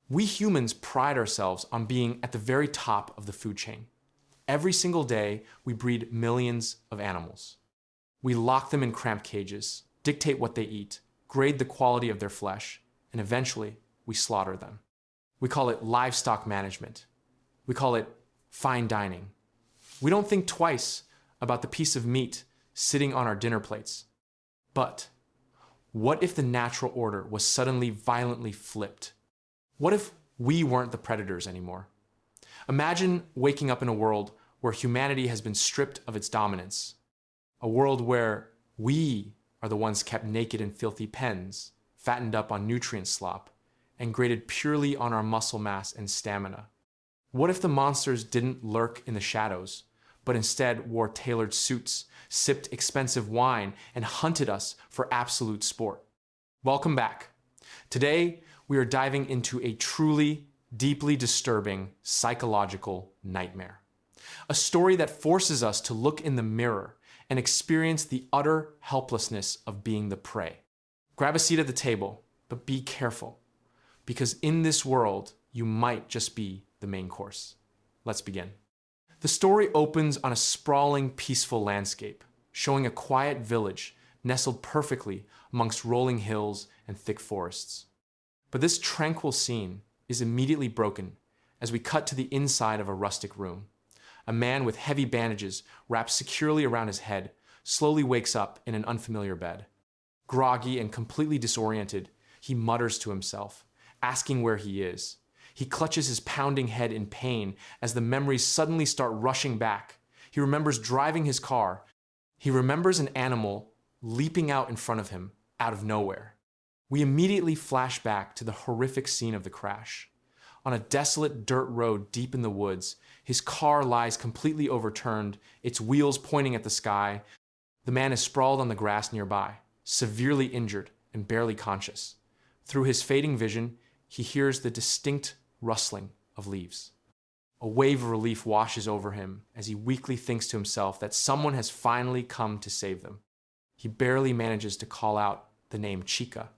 We humans pride ourselves on being at the very top of the food chain. Every single day, we breed millions of animals. We lock them in cramped cages, dictate what they eat, grade the quality of their flesh, and eventually, we slaughter them. We call it livestock management. We call it fine dining. We don't think twice about the piece of meat sitting on our dinner plates. But what if the natural order was suddenly violently flipped? What if we weren't the predators anymore? Imagine waking up in a world where humanity has been stripped of its dominance. A world where we are the ones kept naked in filthy pens, fattened up on nutrient slop, and graded purely on our muscle mass and stamina. What if the monsters didn't lurk in the shadows, but instead wore tailored suits, sipped expensive wine, and hunted us for absolute sport? Welcome back. Today, we are diving into a truly, deeply disturbing psychological nightmare. A story that forces us to look in the mirror and experience the utter helplessness of being the prey. Grab a seat at the table, but be careful, because in this world, you might just be the main course. Let's begin. The story opens on a sprawling, peaceful landscape, showing a quiet village nestled perfectly amongst rolling hills and thick forests. But this tranquil scene is immediately broken as we cut to the inside of a rustic room. A man with heavy bandages wrapped securely around his head slowly wakes up in an unfamiliar bed. Groggy and completely disoriented, he mutters to himself, asking where he is. He clutches his pounding head in pain as the memories suddenly start rushing back. He remembers driving his car. He remembers an animal leaping out in front of him out of nowhere. We immediately flash back to the horrific scene of the crash. On a desolate dirt road deep in the woods, his car lies completely overturned, its wheels pointing at the sky. The man is sprawled on the grass nearby, severely injured and barely conscious. Through his fading vision, he hears the distinct rustling of leaves. A wave of relief washes over him as he weakly thinks to himself that someone has finally come to save them. He barely manages to call out the name Chica.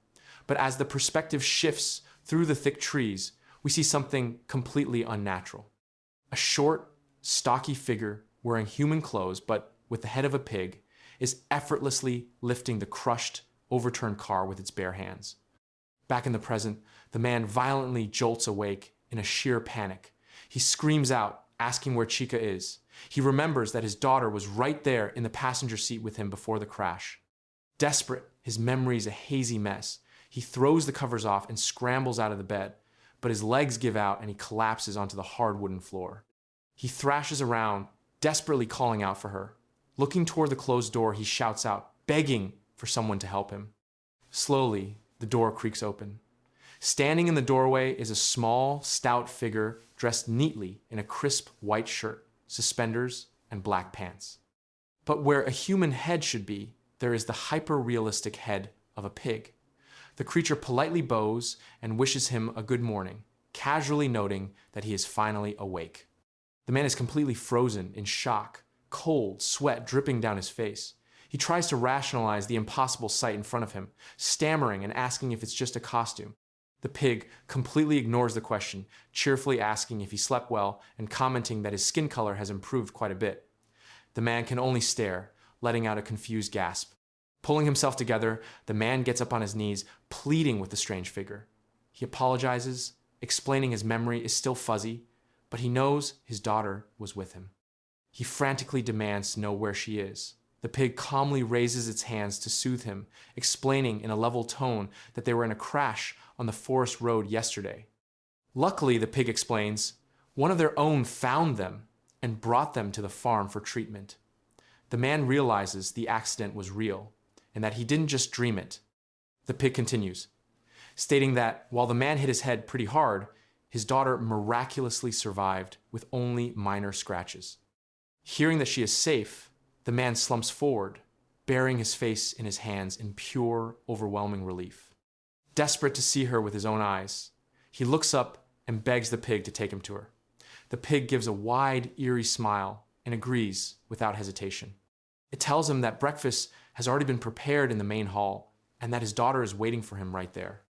But as the perspective shifts through the thick trees, we see something completely unnatural. A short, stocky figure wearing human clothes, but with the head of a pig, is effortlessly lifting the crushed, overturned car with its bare hands. Back in the present, the man violently jolts awake in a sheer panic. He screams out, asking where Chica is. He remembers that his daughter was right there in the passenger seat with him before the crash. Desperate, his memory is a hazy mess. He throws the covers off and scrambles out of the bed, but his legs give out and he collapses onto the hard wooden floor. He thrashes around, desperately calling out for her. Looking toward the closed door, he shouts out, begging for someone to help him. Slowly, the door creaks open. Standing in the doorway is a small, stout figure dressed neatly in a crisp white shirt, suspenders, and black pants. But where a human head should be, there is the hyper-realistic head of a pig. The creature politely bows and wishes him a good morning, casually noting that he is finally awake. The man is completely frozen in shock, cold sweat dripping down his face. He tries to rationalize the impossible sight in front of him, stammering and asking if it's just a costume. The pig completely ignores the question, cheerfully asking if he slept well and commenting that his skin color has improved quite a bit. The man can only stare, letting out a confused gasp. Pulling himself together, the man gets up on his knees, pleading with the strange figure. He apologizes, explaining his memory is still fuzzy, but he knows his daughter was with him. He frantically demands to know where she is. The pig calmly raises its hands to soothe him, explaining in a level tone that they were in a crash on the forest road yesterday. Luckily, the pig explains, one of their own found them and brought them to the farm for treatment. The man realizes the accident was real, and that he didn't just dream it. The pig continues, stating that while the man hit his head pretty hard, his daughter miraculously survived with only minor scratches. Hearing that she is safe, the man slumps forward, burying his face in his hands in pure, overwhelming relief. Desperate to see her with his own eyes, he looks up and begs the pig to take him to her. The pig gives a wide, eerie smile and agrees without hesitation. It tells him that breakfast has already been prepared in the main hall and that his daughter is waiting for him right there.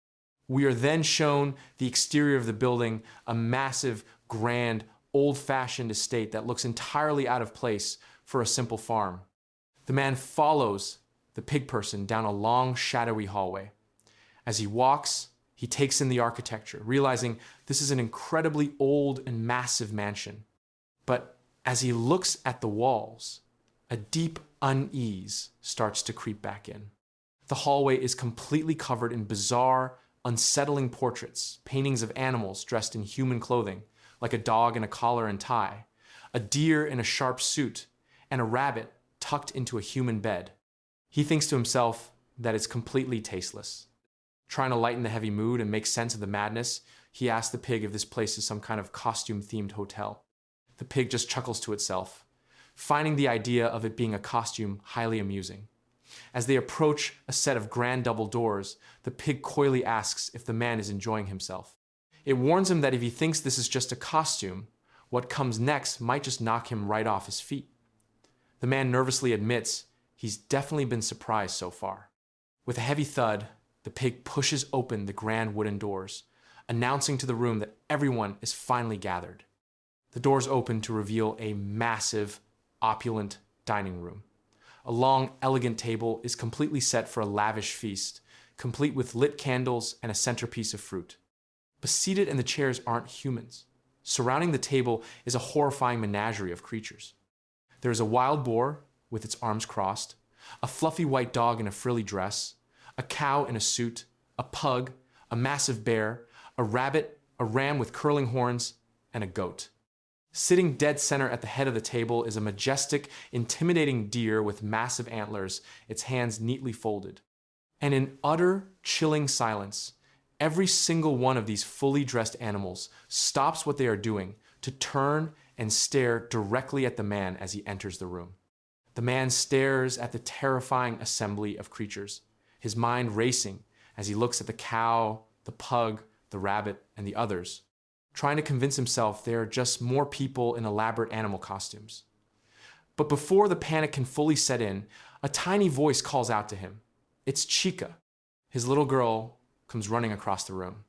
We are then shown the exterior of the building, a massive, grand, old-fashioned estate that looks entirely out of place for a simple farm. The man follows the pig person down a long, shadowy hallway. As he walks, he takes in the architecture, realizing this is an incredibly old and massive mansion. But as he looks at the walls, a deep unease starts to creep back in. The hallway is completely covered in bizarre, unsettling portraits, paintings of animals dressed in human clothing, like a dog in a collar and tie, a deer in a sharp suit, and a rabbit tucked into a human bed. He thinks to himself that it's completely tasteless. Trying to lighten the heavy mood and make sense of the madness, he asks the pig if this place is some kind of costume-themed hotel. The pig just chuckles to itself, finding the idea of it being a costume highly amusing. As they approach a set of grand double doors, the pig coyly asks if the man is enjoying himself. It warns him that if he thinks this is just a costume, what comes next might just knock him right off his feet. The man nervously admits he's definitely been surprised so far. With a heavy thud, the pig pushes open the grand wooden doors, announcing to the room that everyone is finally gathered. The doors open to reveal a massive, opulent dining room. A long, elegant table is completely set for a lavish feast, complete with lit candles and a centerpiece of fruit. But seated in the chairs aren't humans. Surrounding the table is a horrifying menagerie of creatures. There is a wild boar with its arms crossed, a fluffy white dog in a frilly dress, a cow in a suit, a pug, a massive bear, a rabbit, a ram with curling horns, and a goat. Sitting dead center at the head of the table is a majestic, intimidating deer with massive antlers, its hands neatly folded. And in utter, chilling silence, every single one of these fully dressed animals stops what they are doing to turn and stare directly at the man as he enters the room. The man stares at the terrifying assembly of creatures, his mind racing as he looks at the cow, the pug, the rabbit, and the others, trying to convince himself they are just more people in elaborate animal costumes. But before the panic can fully set in, a tiny voice calls out to him. It's Chica. His little girl comes running across the room.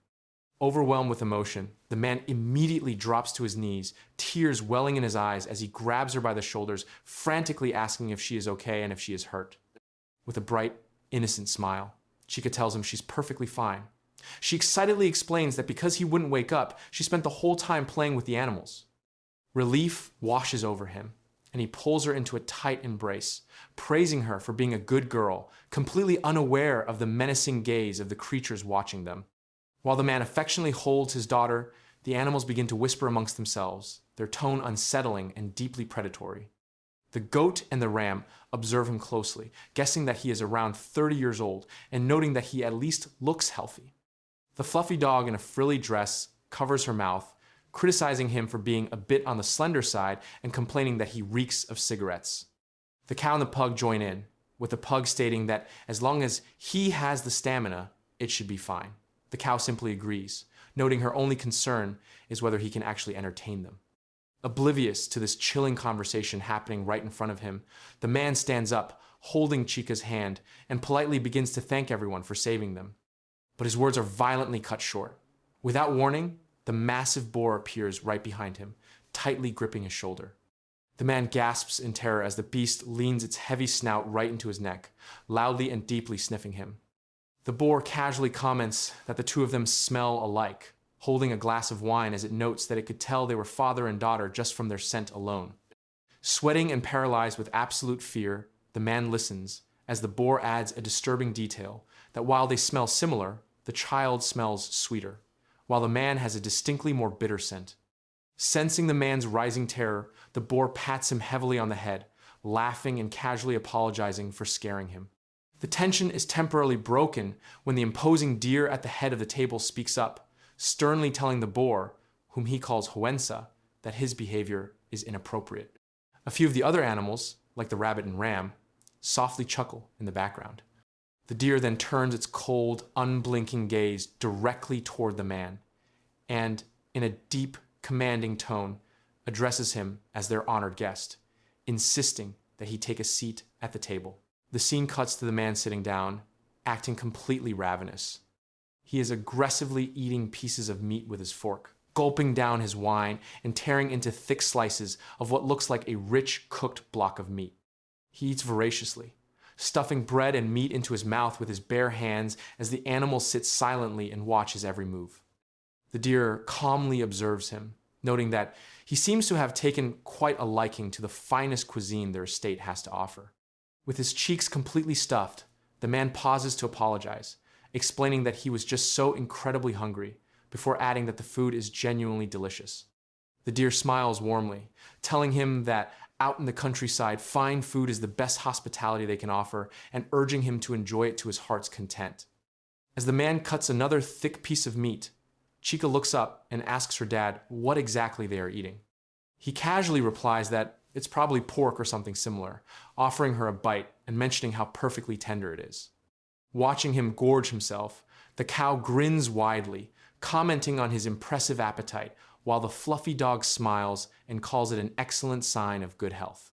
Overwhelmed with emotion, the man immediately drops to his knees, tears welling in his eyes as he grabs her by the shoulders, frantically asking if she is okay and if she is hurt. With a bright, innocent smile, Chica tells him she's perfectly fine. She excitedly explains that because he wouldn't wake up, she spent the whole time playing with the animals. Relief washes over him, and he pulls her into a tight embrace, praising her for being a good girl, completely unaware of the menacing gaze of the creatures watching them. While the man affectionately holds his daughter, the animals begin to whisper amongst themselves, their tone unsettling and deeply predatory. The goat and the ram observe him closely, guessing that he is around 30 years old and noting that he at least looks healthy. The fluffy dog in a frilly dress covers her mouth, criticizing him for being a bit on the slender side and complaining that he reeks of cigarettes. The cow and the pug join in, with the pug stating that as long as he has the stamina, it should be fine. The cow simply agrees, noting her only concern is whether he can actually entertain them. Oblivious to this chilling conversation happening right in front of him, the man stands up, holding Chica's hand, and politely begins to thank everyone for saving them. But his words are violently cut short. Without warning, the massive boar appears right behind him, tightly gripping his shoulder. The man gasps in terror as the beast leans its heavy snout right into his neck, loudly and deeply sniffing him. The boar casually comments that the two of them smell alike, holding a glass of wine as it notes that it could tell they were father and daughter just from their scent alone. Sweating and paralyzed with absolute fear, the man listens as the boar adds a disturbing detail that while they smell similar, the child smells sweeter, while the man has a distinctly more bitter scent. Sensing the man's rising terror, the boar pats him heavily on the head, laughing and casually apologizing for scaring him. The tension is temporarily broken when the imposing deer at the head of the table speaks up, sternly telling the boar, whom he calls Hoensa, that his behavior is inappropriate. A few of the other animals, like the rabbit and ram, softly chuckle in the background. The deer then turns its cold, unblinking gaze directly toward the man, and, in a deep, commanding tone, addresses him as their honored guest, insisting that he take a seat at the table. The scene cuts to the man sitting down, acting completely ravenous. He is aggressively eating pieces of meat with his fork, gulping down his wine and tearing into thick slices of what looks like a rich cooked block of meat. He eats voraciously, stuffing bread and meat into his mouth with his bare hands as the animal sits silently and watches every move. The deer calmly observes him, noting that he seems to have taken quite a liking to the finest cuisine their estate has to offer. With his cheeks completely stuffed, the man pauses to apologize, explaining that he was just so incredibly hungry, before adding that the food is genuinely delicious. The deer smiles warmly, telling him that out in the countryside, fine food is the best hospitality they can offer, and urging him to enjoy it to his heart's content. As the man cuts another thick piece of meat, Chica looks up and asks her dad what exactly they are eating. He casually replies that it's probably pork or something similar, offering her a bite and mentioning how perfectly tender it is. Watching him gorge himself, the cow grins widely, commenting on his impressive appetite, while the fluffy dog smiles and calls it an excellent sign of good health.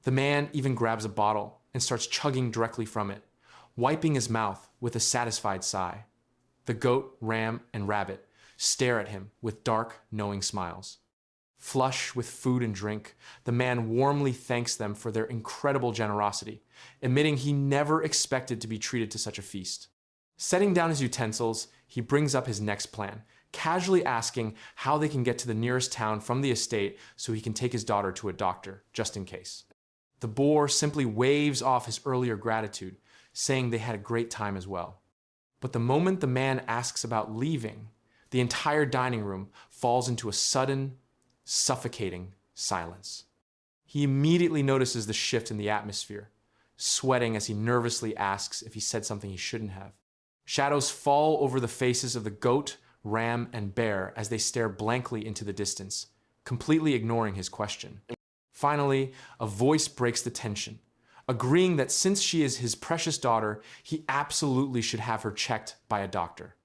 The man even grabs a bottle and starts chugging directly from it, wiping his mouth with a satisfied sigh. The goat, ram, and rabbit stare at him with dark, knowing smiles. Flush with food and drink, the man warmly thanks them for their incredible generosity, admitting he never expected to be treated to such a feast. Setting down his utensils, he brings up his next plan, casually asking how they can get to the nearest town from the estate so he can take his daughter to a doctor, just in case. The boar simply waves off his earlier gratitude, saying they had a great time as well. But the moment the man asks about leaving, the entire dining room falls into a sudden, suffocating silence. He immediately notices the shift in the atmosphere, sweating as he nervously asks if he said something he shouldn't have. Shadows fall over the faces of the goat, ram, and bear as they stare blankly into the distance, completely ignoring his question. Finally, a voice breaks the tension, agreeing that since she is his precious daughter, he absolutely should have her checked by a doctor.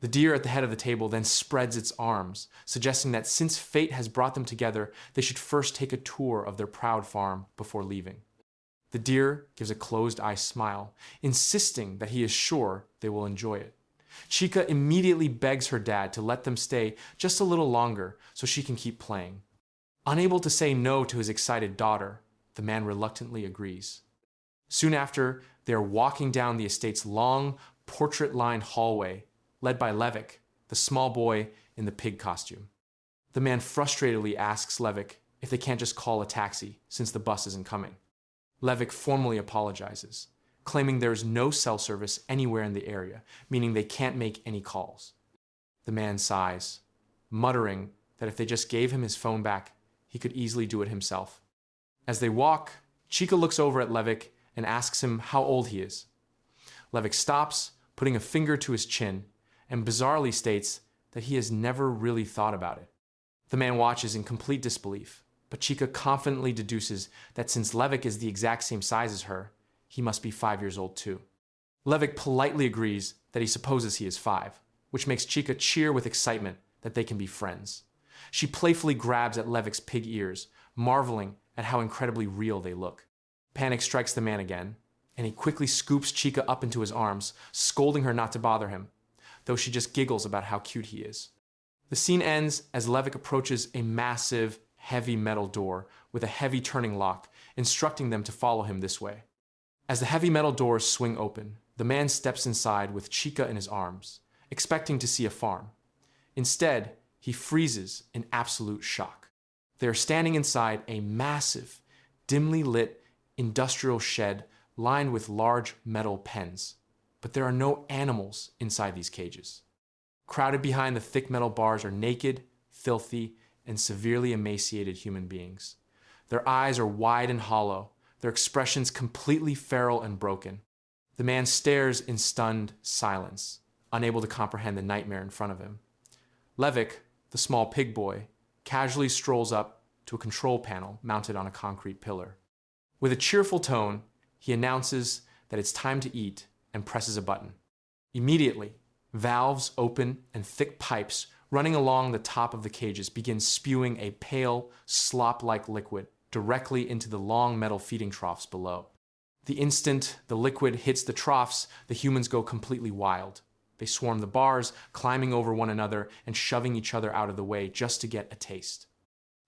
The deer at the head of the table then spreads its arms, suggesting that since fate has brought them together, they should first take a tour of their proud farm before leaving. The deer gives a closed-eye smile, insisting that he is sure they will enjoy it. Chica immediately begs her dad to let them stay just a little longer so she can keep playing. Unable to say no to his excited daughter, the man reluctantly agrees. Soon after, they are walking down the estate's long, portrait-lined hallway, led by Levick, the small boy in the pig costume. The man frustratedly asks Levick if they can't just call a taxi since the bus isn't coming. Levick formally apologizes, claiming there is no cell service anywhere in the area, meaning they can't make any calls. The man sighs, muttering that if they just gave him his phone back, he could easily do it himself. As they walk, Chica looks over at Levick and asks him how old he is. Levick stops, putting a finger to his chin, and bizarrely states that he has never really thought about it. The man watches in complete disbelief, but Chica confidently deduces that since Levick is the exact same size as her, he must be 5 years old too. Levick politely agrees that he supposes he is 5, which makes Chica cheer with excitement that they can be friends. She playfully grabs at Levick's pig ears, marveling at how incredibly real they look. Panic strikes the man again, and he quickly scoops Chica up into his arms, scolding her not to bother him, though she just giggles about how cute he is. The scene ends as Levick approaches a massive, heavy metal door with a heavy turning lock, instructing them to follow him this way. As the heavy metal doors swing open, the man steps inside with Chica in his arms, expecting to see a farm. Instead, he freezes in absolute shock. They are standing inside a massive, dimly lit industrial shed lined with large metal pens, but there are no animals inside these cages. Crowded behind the thick metal bars are naked, filthy, and severely emaciated human beings. Their eyes are wide and hollow, their expressions completely feral and broken. The man stares in stunned silence, unable to comprehend the nightmare in front of him. Levick, the small pig boy, casually strolls up to a control panel mounted on a concrete pillar. With a cheerful tone, he announces that it's time to eat and presses a button. Immediately, valves open and thick pipes running along the top of the cages begin spewing a pale, slop-like liquid directly into the long metal feeding troughs below. The instant the liquid hits the troughs, the humans go completely wild. They swarm the bars, climbing over one another and shoving each other out of the way just to get a taste.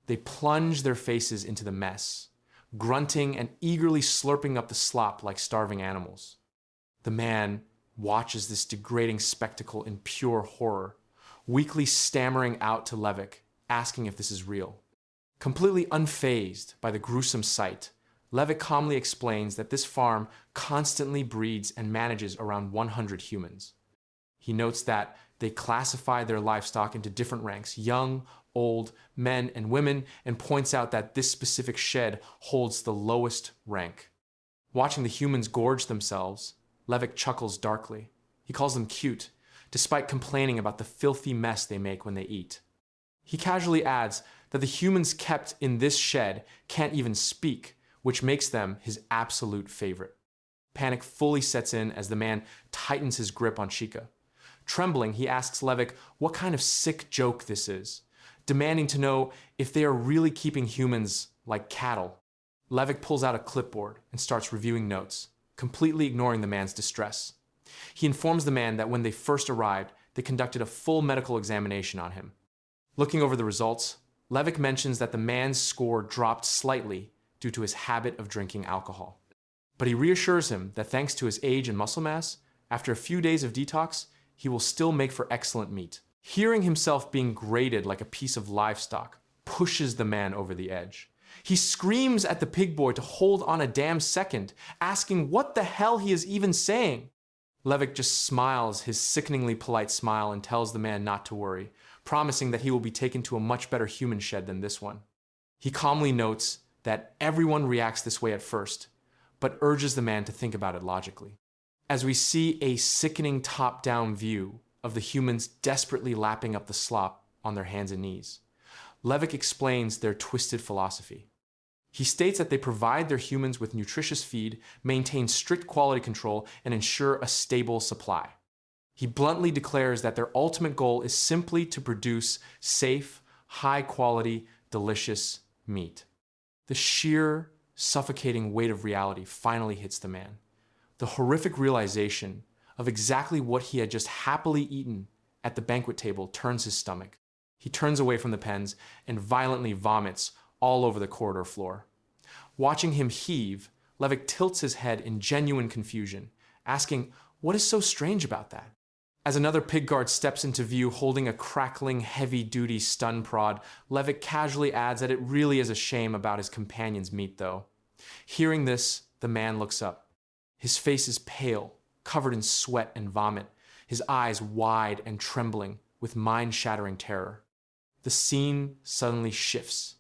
They plunge their faces into the mess, grunting and eagerly slurping up the slop like starving animals. The man watches this degrading spectacle in pure horror, weakly stammering out to Levick, asking if this is real. Completely unfazed by the gruesome sight, Levick calmly explains that this farm constantly breeds and manages around 100 humans. He notes that they classify their livestock into different ranks, young, old, men, and women, and points out that this specific shed holds the lowest rank. Watching the humans gorge themselves, Levick chuckles darkly. He calls them cute, despite complaining about the filthy mess they make when they eat. He casually adds that the humans kept in this shed can't even speak, which makes them his absolute favorite. Panic fully sets in as the man tightens his grip on Chica. Trembling, he asks Levick what kind of sick joke this is, demanding to know if they are really keeping humans like cattle. Levick pulls out a clipboard and starts reviewing notes, completely ignoring the man's distress. He informs the man that when they first arrived, they conducted a full medical examination on him. Looking over the results, Levick mentions that the man's score dropped slightly due to his habit of drinking alcohol. But he reassures him that thanks to his age and muscle mass, after a few days of detox, he will still make for excellent meat. Hearing himself being graded like a piece of livestock pushes the man over the edge. He screams at the pig boy to hold on a damn second, asking what the hell he is even saying. Levick just smiles his sickeningly polite smile and tells the man not to worry, promising that he will be taken to a much better human shed than this one. He calmly notes that everyone reacts this way at first, but urges the man to think about it logically. As we see a sickening top-down view of the humans desperately lapping up the slop on their hands and knees, Levick explains their twisted philosophy. He states that they provide their humans with nutritious feed, maintain strict quality control, and ensure a stable supply. He bluntly declares that their ultimate goal is simply to produce safe, high-quality, delicious meat. The sheer, suffocating weight of reality finally hits the man. The horrific realization of exactly what he had just happily eaten at the banquet table turns his stomach. He turns away from the pens and violently vomits all over the corridor floor. Watching him heave, Levick tilts his head in genuine confusion, asking, "What is so strange about that?" As another pig guard steps into view holding a crackling, heavy-duty stun prod, Levick casually adds that it really is a shame about his companion's meat, though. Hearing this, the man looks up. His face is pale, covered in sweat and vomit, his eyes wide and trembling with mind-shattering terror. The scene suddenly shifts,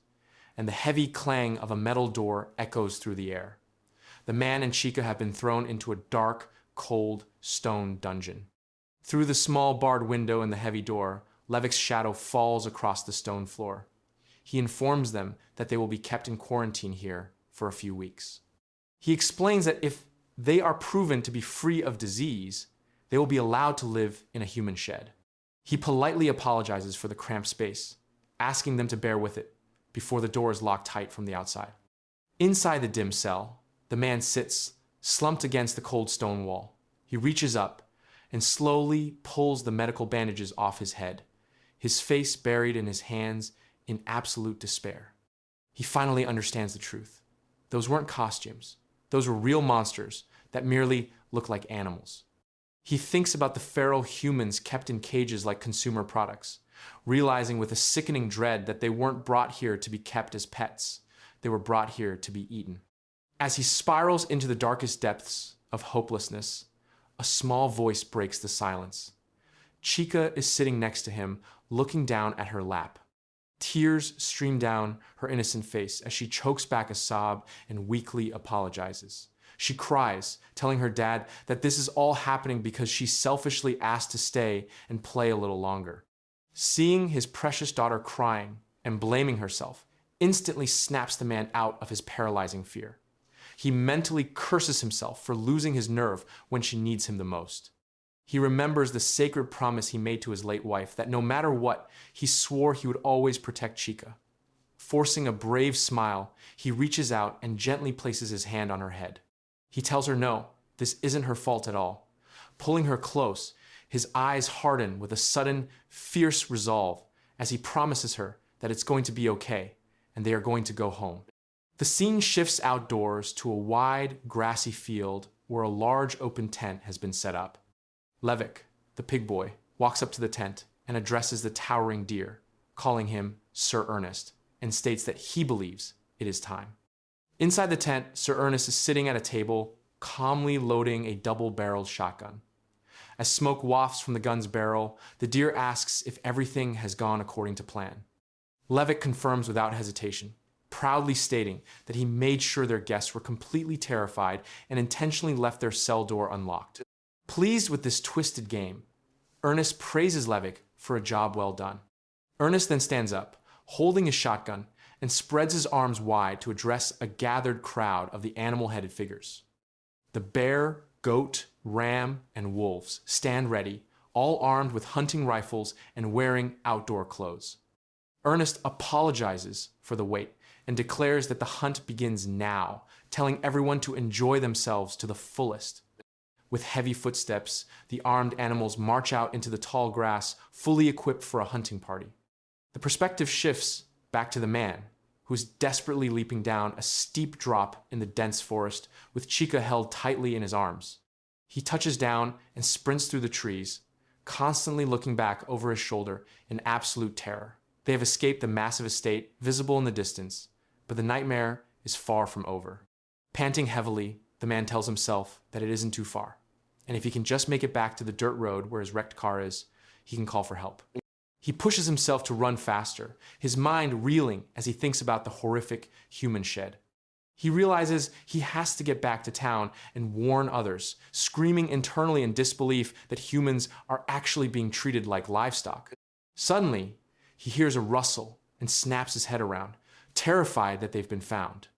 and the heavy clang of a metal door echoes through the air. The man and Chica have been thrown into a dark, cold, stone dungeon. Through the small barred window in the heavy door, Levick's shadow falls across the stone floor. He informs them that they will be kept in quarantine here for a few weeks. He explains that if they are proven to be free of disease, they will be allowed to live in a human shed. He politely apologizes for the cramped space, asking them to bear with it before the door is locked tight from the outside. Inside the dim cell, the man sits, slumped against the cold stone wall. He reaches up and slowly pulls the medical bandages off his head, his face buried in his hands in absolute despair. He finally understands the truth. Those weren't costumes. Those were real monsters that merely look like animals. He thinks about the feral humans kept in cages like consumer products, realizing with a sickening dread that they weren't brought here to be kept as pets. They were brought here to be eaten. As he spirals into the darkest depths of hopelessness, a small voice breaks the silence. Chica is sitting next to him, looking down at her lap. Tears stream down her innocent face as she chokes back a sob and weakly apologizes. She cries, telling her dad that this is all happening because she selfishly asked to stay and play a little longer. Seeing his precious daughter crying and blaming herself instantly snaps the man out of his paralyzing fear. He mentally curses himself for losing his nerve when she needs him the most. He remembers the sacred promise he made to his late wife that no matter what, he swore he would always protect Chica. Forcing a brave smile, he reaches out and gently places his hand on her head. He tells her no, this isn't her fault at all. Pulling her close, His eyes harden with a sudden, fierce resolve as he promises her that it's going to be okay and they are going to go home. The scene shifts outdoors to a wide, grassy field where a large open tent has been set up. Levick, the pig boy, walks up to the tent and addresses the towering deer, calling him Sir Ernest, and states that he believes it is time. Inside the tent, Sir Ernest is sitting at a table, calmly loading a double-barreled shotgun. As smoke wafts from the gun's barrel, the deer asks if everything has gone according to plan. Levick confirms without hesitation, proudly stating that he made sure their guests were completely terrified and intentionally left their cell door unlocked. Pleased with this twisted game, Ernest praises Levick for a job well done. Ernest then stands up, holding his shotgun, and spreads his arms wide to address a gathered crowd of the animal-headed figures. The bear, goat, ram, and wolves stand ready, all armed with hunting rifles and wearing outdoor clothes. Ernest apologizes for the wait and declares that the hunt begins now, telling everyone to enjoy themselves to the fullest. With heavy footsteps, the armed animals march out into the tall grass, fully equipped for a hunting party. The perspective shifts back to the man, who's desperately leaping down a steep drop in the dense forest with Chica held tightly in his arms. He touches down and sprints through the trees, constantly looking back over his shoulder in absolute terror. They have escaped the massive estate visible in the distance, but the nightmare is far from over. Panting heavily, the man tells himself that it isn't too far, and if he can just make it back to the dirt road where his wrecked car is, he can call for help. He pushes himself to run faster, his mind reeling as he thinks about the horrific human shed. He realizes he has to get back to town and warn others, screaming internally in disbelief that humans are actually being treated like livestock. Suddenly, he hears a rustle and snaps his head around, terrified that they've been found.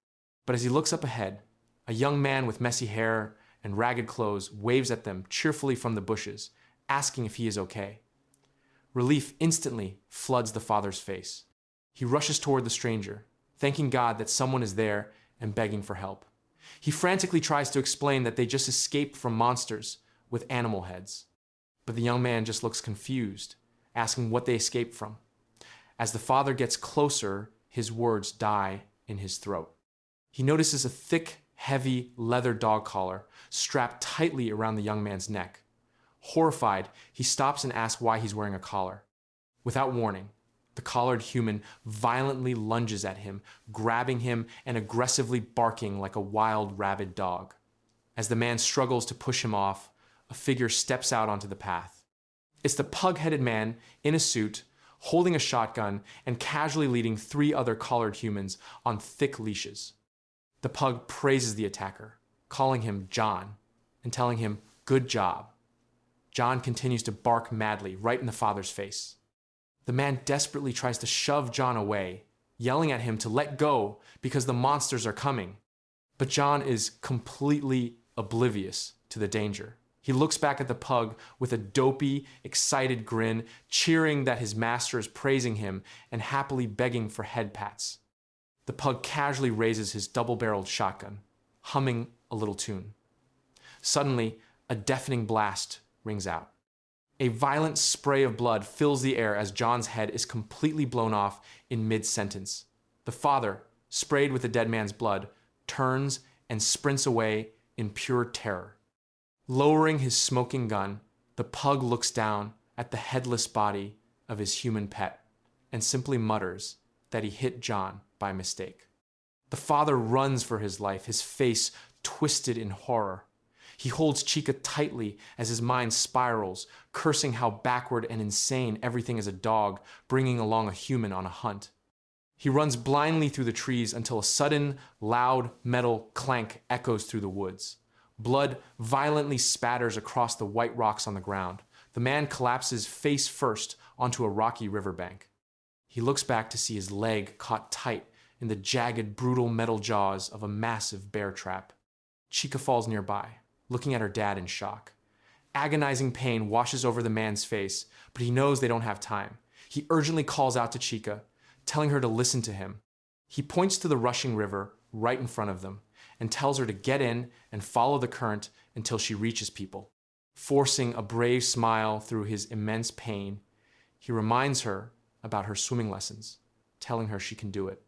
But as he looks up ahead, a young man with messy hair and ragged clothes waves at them cheerfully from the bushes, asking if he is okay. Relief instantly floods the father's face. He rushes toward the stranger, thanking God that someone is there and begging for help. He frantically tries to explain that they just escaped from monsters with animal heads. But the young man just looks confused, asking what they escaped from. As the father gets closer, his words die in his throat. He notices a thick, heavy leather dog collar strapped tightly around the young man's neck. Horrified, he stops and asks why he's wearing a collar. Without warning, the collared human violently lunges at him, grabbing him and aggressively barking like a wild, rabid dog. As the man struggles to push him off, a figure steps out onto the path. It's the pug-headed man in a suit, holding a shotgun and casually leading 3 other collared humans on thick leashes. The pug praises the attacker, calling him John and telling him, "Good job." John continues to bark madly right in the father's face. The man desperately tries to shove John away, yelling at him to let go because the monsters are coming. But John is completely oblivious to the danger. He looks back at the pug with a dopey, excited grin, cheering that his master is praising him and happily begging for head pats. The pug casually raises his double-barreled shotgun, humming a little tune. Suddenly, a deafening blast rings out. A violent spray of blood fills the air as John's head is completely blown off in mid-sentence. The father, sprayed with the dead man's blood, turns and sprints away in pure terror. Lowering his smoking gun, the pug looks down at the headless body of his human pet and simply mutters that he hit John by mistake. The father runs for his life, his face twisted in horror. He holds Chica tightly as his mind spirals, cursing how backward and insane everything is a dog bringing along a human on a hunt. He runs blindly through the trees until a sudden, loud metal clank echoes through the woods. Blood violently spatters across the white rocks on the ground. The man collapses face first onto a rocky riverbank. He looks back to see his leg caught tight in the jagged, brutal metal jaws of a massive bear trap. Chica falls nearby, looking at her dad in shock. Agonizing pain washes over the man's face, but he knows they don't have time. He urgently calls out to Chica, telling her to listen to him. He points to the rushing river right in front of them and tells her to get in and follow the current until she reaches people. Forcing a brave smile through his immense pain, he reminds her about her swimming lessons, telling her she can do it.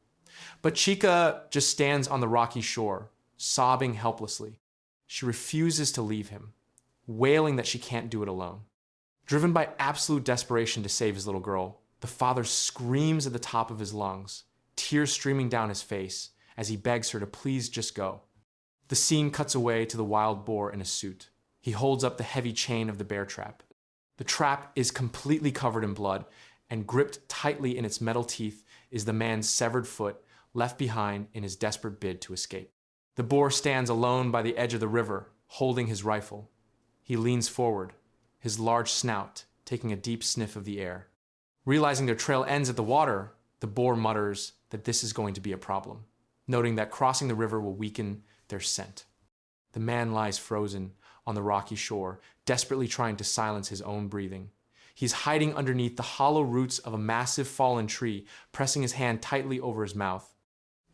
But Chica just stands on the rocky shore, sobbing helplessly. She refuses to leave him, wailing that she can't do it alone. Driven by absolute desperation to save his little girl, the father screams at the top of his lungs, tears streaming down his face as he begs her to please just go. The scene cuts away to the wild boar in a suit. He holds up the heavy chain of the bear trap. The trap is completely covered in blood, and gripped tightly in its metal teeth is the man's severed foot left behind in his desperate bid to escape. The boar stands alone by the edge of the river, holding his rifle. He leans forward, his large snout taking a deep sniff of the air. Realizing their trail ends at the water, the boar mutters that this is going to be a problem, noting that crossing the river will weaken their scent. The man lies frozen on the rocky shore, desperately trying to silence his own breathing. He's hiding underneath the hollow roots of a massive fallen tree, pressing his hand tightly over his mouth.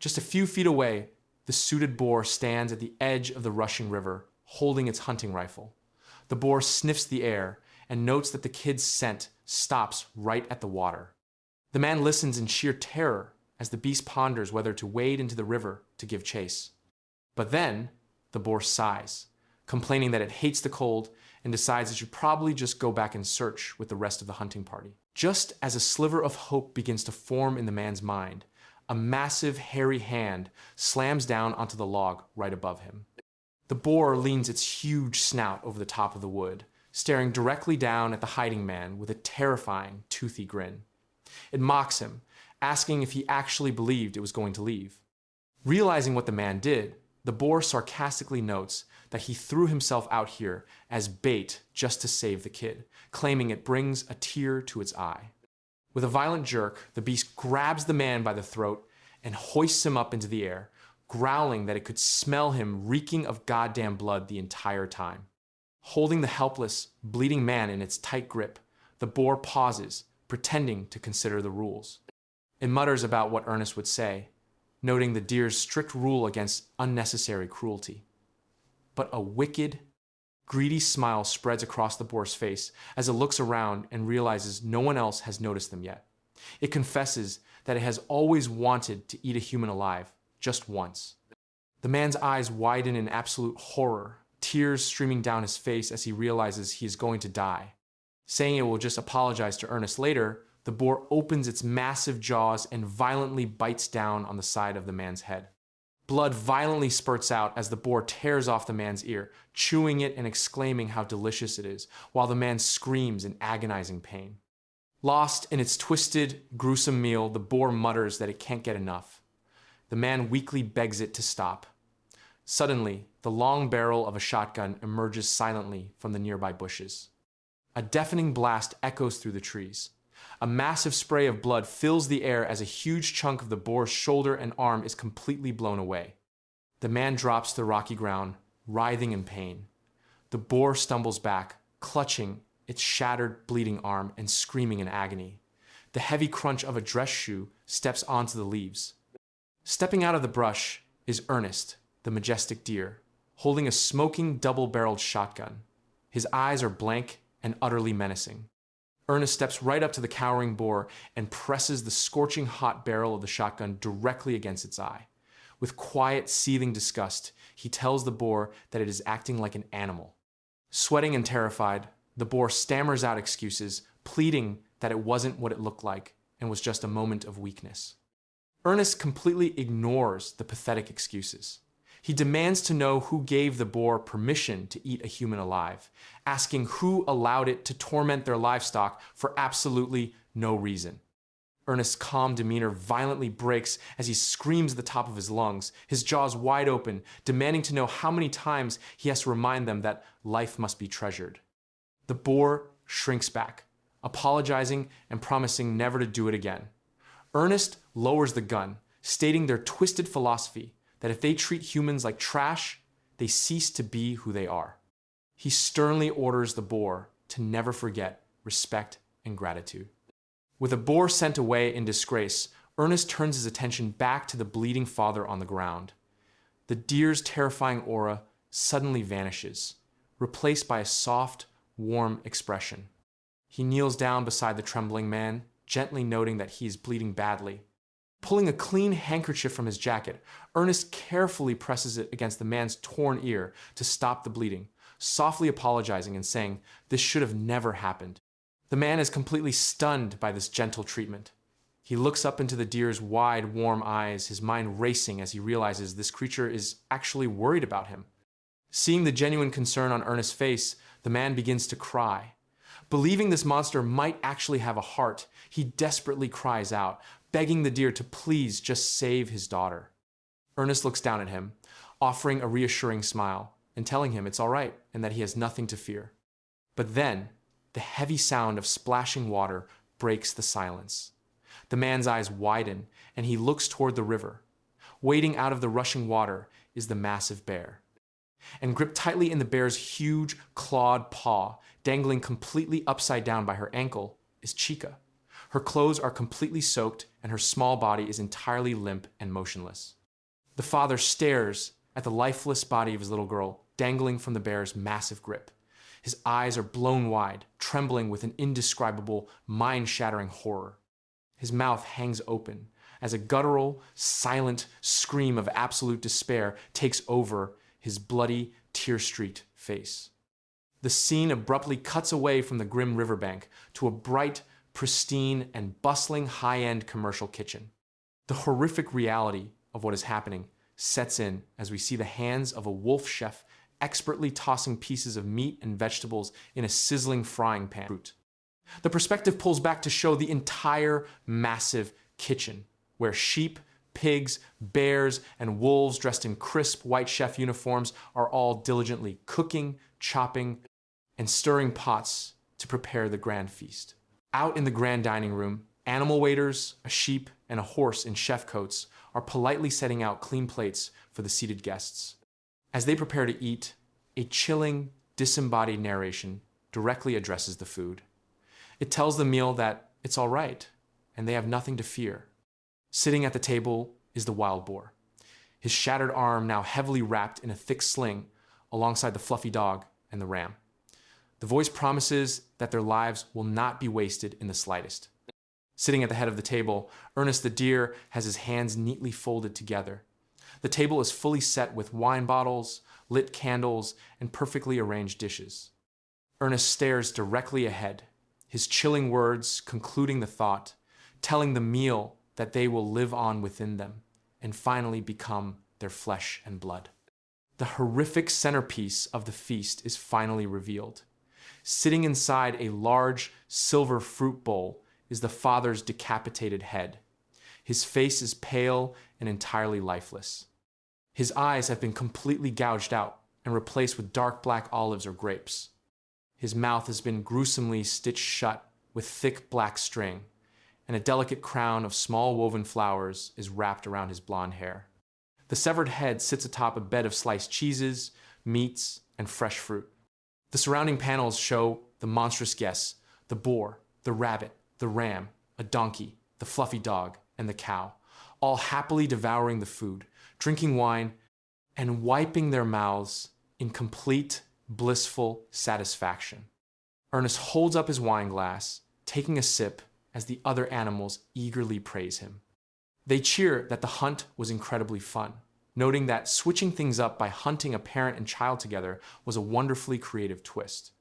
Just a few feet away, the suited boar stands at the edge of the rushing river, holding its hunting rifle. The boar sniffs the air and notes that the kid's scent stops right at the water. The man listens in sheer terror as the beast ponders whether to wade into the river to give chase. But then, the boar sighs, complaining that it hates the cold and decides it should probably just go back and search with the rest of the hunting party. Just as a sliver of hope begins to form in the man's mind, a massive, hairy hand slams down onto the log right above him. The boar leans its huge snout over the top of the wood, staring directly down at the hiding man with a terrifying, toothy grin. It mocks him, asking if he actually believed it was going to leave. Realizing what the man did, the boar sarcastically notes that he threw himself out here as bait just to save the kid, claiming it brings a tear to its eye. With a violent jerk, the beast grabs the man by the throat and hoists him up into the air, growling that it could smell him reeking of goddamn blood the entire time. Holding the helpless, bleeding man in its tight grip, the boar pauses, pretending to consider the rules. It mutters about what Ernest would say, noting the deer's strict rule against unnecessary cruelty. But a wicked, greedy smile spreads across the boar's face as it looks around and realizes no one else has noticed them yet. It confesses that it has always wanted to eat a human alive, just once. The man's eyes widen in absolute horror, tears streaming down his face as he realizes he is going to die. Saying it will just apologize to Ernest later, the boar opens its massive jaws and violently bites down on the side of the man's head. Blood violently spurts out as the boar tears off the man's ear, chewing it and exclaiming how delicious it is, while the man screams in agonizing pain. Lost in its twisted, gruesome meal, the boar mutters that it can't get enough. The man weakly begs it to stop. Suddenly, the long barrel of a shotgun emerges silently from the nearby bushes. A deafening blast echoes through the trees. A massive spray of blood fills the air as a huge chunk of the boar's shoulder and arm is completely blown away. The man drops to the rocky ground, writhing in pain. The boar stumbles back, clutching its shattered, bleeding arm and screaming in agony. The heavy crunch of a dress shoe steps onto the leaves. Stepping out of the brush is Ernest, the majestic deer, holding a smoking double-barreled shotgun. His eyes are blank and utterly menacing. Ernest steps right up to the cowering boar and presses the scorching hot barrel of the shotgun directly against its eye. With quiet, seething disgust, he tells the boar that it is acting like an animal. Sweating and terrified, the boar stammers out excuses, pleading that it wasn't what it looked like and was just a moment of weakness. Ernest completely ignores the pathetic excuses. He demands to know who gave the boar permission to eat a human alive, asking who allowed it to torment their livestock for absolutely no reason. Ernest's calm demeanor violently breaks as he screams at the top of his lungs, his jaws wide open, demanding to know how many times he has to remind them that life must be treasured. The boar shrinks back, apologizing and promising never to do it again. Ernest lowers the gun, stating their twisted philosophy that if they treat humans like trash, they cease to be who they are. He sternly orders the boar to never forget respect and gratitude. With the boar sent away in disgrace, Ernest turns his attention back to the bleeding father on the ground. The deer's terrifying aura suddenly vanishes, replaced by a soft, warm expression. He kneels down beside the trembling man, gently noting that he is bleeding badly. Pulling a clean handkerchief from his jacket, Ernest carefully presses it against the man's torn ear to stop the bleeding, softly apologizing and saying, "This should have never happened." The man is completely stunned by this gentle treatment. He looks up into the deer's wide, warm eyes, his mind racing as he realizes this creature is actually worried about him. Seeing the genuine concern on Ernest's face, the man begins to cry. Believing this monster might actually have a heart, he desperately cries out, begging the deer to please just save his daughter. Ernest looks down at him, offering a reassuring smile and telling him it's all right and that he has nothing to fear. But then, the heavy sound of splashing water breaks the silence. The man's eyes widen and he looks toward the river. Wading out of the rushing water is the massive bear. And gripped tightly in the bear's huge, clawed paw, dangling completely upside down by her ankle, is Chica. Her clothes are completely soaked, and her small body is entirely limp and motionless. The father stares at the lifeless body of his little girl, dangling from the bear's massive grip. His eyes are blown wide, trembling with an indescribable, mind-shattering horror. His mouth hangs open as a guttural, silent scream of absolute despair takes over his bloody, tear-streaked face. The scene abruptly cuts away from the grim riverbank to a bright, pristine, and bustling high-end commercial kitchen. The horrific reality of what is happening sets in as we see the hands of a wolf chef expertly tossing pieces of meat and vegetables in a sizzling frying pan. The perspective pulls back to show the entire massive kitchen, where sheep, pigs, bears, and wolves dressed in crisp white chef uniforms are all diligently cooking, chopping, and stirring pots to prepare the grand feast. Out in the grand dining room, animal waiters, a sheep, and a horse in chef coats are politely setting out clean plates for the seated guests. As they prepare to eat, a chilling, disembodied narration directly addresses the food. It tells the meal that it's all right, and they have nothing to fear. Sitting at the table is the wild boar, his shattered arm now heavily wrapped in a thick sling alongside the fluffy dog and the ram. The voice promises that their lives will not be wasted in the slightest. Sitting at the head of the table, Ernest the deer has his hands neatly folded together. The table is fully set with wine bottles, lit candles, and perfectly arranged dishes. Ernest stares directly ahead, his chilling words concluding the thought, telling the meal that they will live on within them and finally become their flesh and blood. The horrific centerpiece of the feast is finally revealed. Sitting inside a large silver fruit bowl is the father's decapitated head. His face is pale and entirely lifeless. His eyes have been completely gouged out and replaced with dark black olives or grapes. His mouth has been gruesomely stitched shut with thick black string, and a delicate crown of small woven flowers is wrapped around his blonde hair. The severed head sits atop a bed of sliced cheeses, meats, and fresh fruit. The surrounding panels show the monstrous guests, the boar, the rabbit, the ram, a donkey, the fluffy dog, and the cow, all happily devouring the food, drinking wine, and wiping their mouths in complete, blissful satisfaction. Ernest holds up his wine glass, taking a sip as the other animals eagerly praise him. They cheer that the hunt was incredibly fun, noting that switching things up by hunting a parent and child together was a wonderfully creative twist.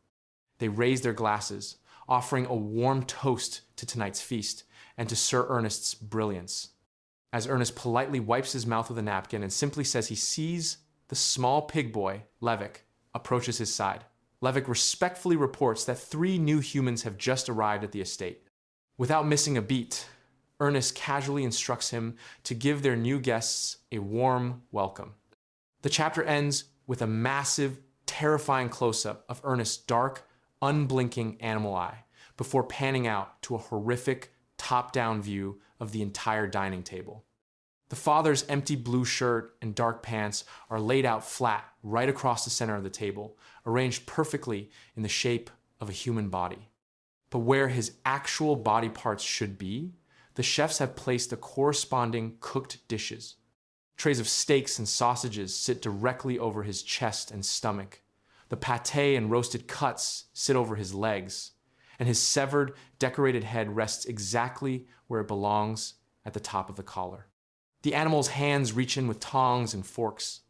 They raise their glasses, offering a warm toast to tonight's feast and to Sir Ernest's brilliance. As Ernest politely wipes his mouth with a napkin and simply says he sees the small pig boy, Levick, approaches his side. Levick respectfully reports that 3 new humans have just arrived at the estate. Without missing a beat, Ernest casually instructs him to give their new guests a warm welcome. The chapter ends with a massive, terrifying close-up of Ernest's dark, unblinking animal eye before panning out to a horrific, top-down view of the entire dining table. The father's empty blue shirt and dark pants are laid out flat right across the center of the table, arranged perfectly in the shape of a human body. But where his actual body parts should be, the chefs have placed the corresponding cooked dishes. Trays of steaks and sausages sit directly over his chest and stomach. The pate and roasted cuts sit over his legs, and his severed, decorated head rests exactly where it belongs at the top of the collar. The animal's hands reach in with tongs and forks,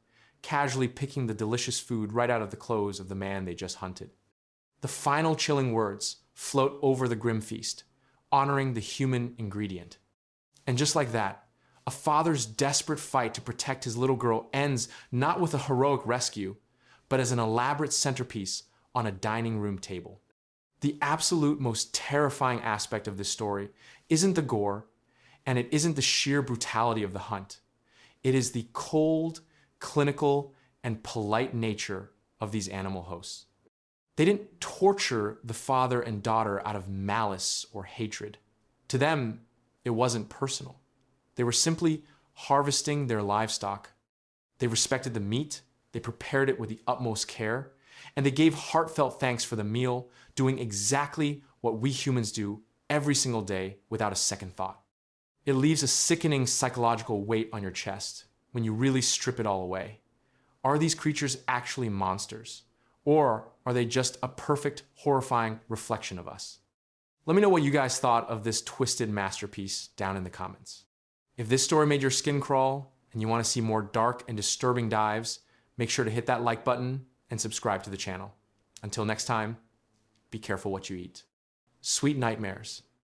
casually picking the delicious food right out of the clothes of the man they just hunted. The final chilling words float over the grim feast, honoring the human ingredient. And just like that, a father's desperate fight to protect his little girl ends not with a heroic rescue, but as an elaborate centerpiece on a dining room table. The absolute most terrifying aspect of this story isn't the gore, and it isn't the sheer brutality of the hunt. It is the cold, clinical, and polite nature of these animal hosts. They didn't torture the father and daughter out of malice or hatred. To them, it wasn't personal. They were simply harvesting their livestock. They respected the meat, they prepared it with the utmost care, and they gave heartfelt thanks for the meal, doing exactly what we humans do every single day without a second thought. It leaves a sickening psychological weight on your chest when you really strip it all away. Are these creatures actually monsters? Or are they just a perfect, horrifying reflection of us? Let me know what you guys thought of this twisted masterpiece down in the comments. If this story made your skin crawl and you want to see more dark and disturbing dives, make sure to hit that like button and subscribe to the channel. Until next time, be careful what you eat. Sweet nightmares.